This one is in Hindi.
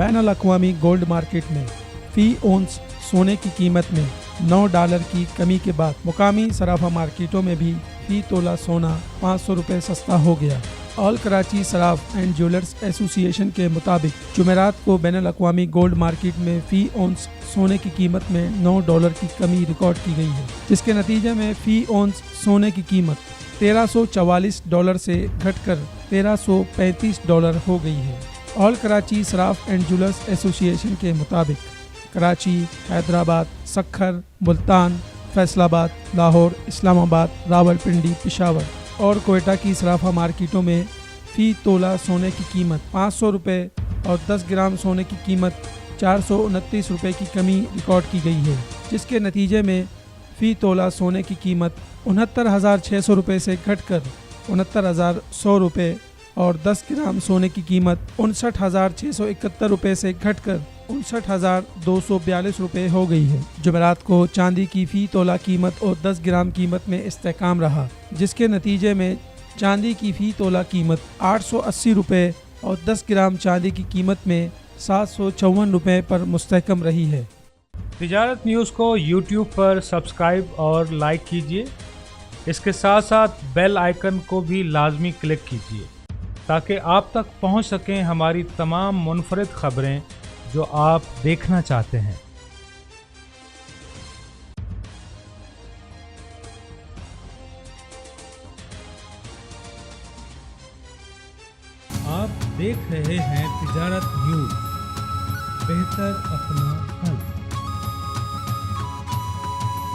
बैनुल अक़वामी गोल्ड मार्केट में फी औंस सोने की कीमत में $9 की कमी के बाद मुकामी सराफा मार्केटों में भी फी तोला सोना 500 रुपये सस्ता हो गया। All Karachi Saraf and jewellers association के मुताबिक जुमेरात को बैनुल अक़वामी गोल्ड मार्केट में फी औंस सोने की कीमत में $9 की कमी रिकॉर्ड की गई है, जिसके नतीजे में फी औंस सोने की कीमत $1344 से घटकर $1335 हो गई है। All Karachi Saraf and jewellers association के मुताबिक कराची, हैदराबाद, सक्खर, मुल्तान, फैसलाबाद, लाहौर, इस्लामाबाद, रावलपिंडी, पेशावर और कोयटा की सराफा मार्केटों में फ़ी तोला सोने की कीमत 500 रुपये और 10 ग्राम सोने की कीमत 429 रुपये की कमी रिकॉर्ड की गई है, जिसके नतीजे में फ़ी तोला सोने की कीमत 69,600 रुपये से घटकर 69,100 रुपये और 10 ग्राम सोने की कीमत 59,671 रुपये से घटकर 59,242 रुपये हो गई है। जुमेरात को चांदी की फ़ी तोला कीमत और 10 ग्राम कीमत में इस्तेकाम रहा, जिसके नतीजे में चांदी की फ़ी तोला कीमत 880 रुपये और 10 ग्राम चांदी की कीमत में 754 रुपये पर मुस्तहकम रही है। तिजारत न्यूज़ को यूट्यूब पर सब्सक्राइब और लाइक कीजिए। इसके साथ साथ बेल आइकन को भी लाजमी क्लिक कीजिए ताकि आप तक पहुंच सकें हमारी तमाम मुनफरिद खबरें जो आप देखना चाहते हैं। आप देख रहे हैं तिजारत न्यूज़, बेहतर अपना हल।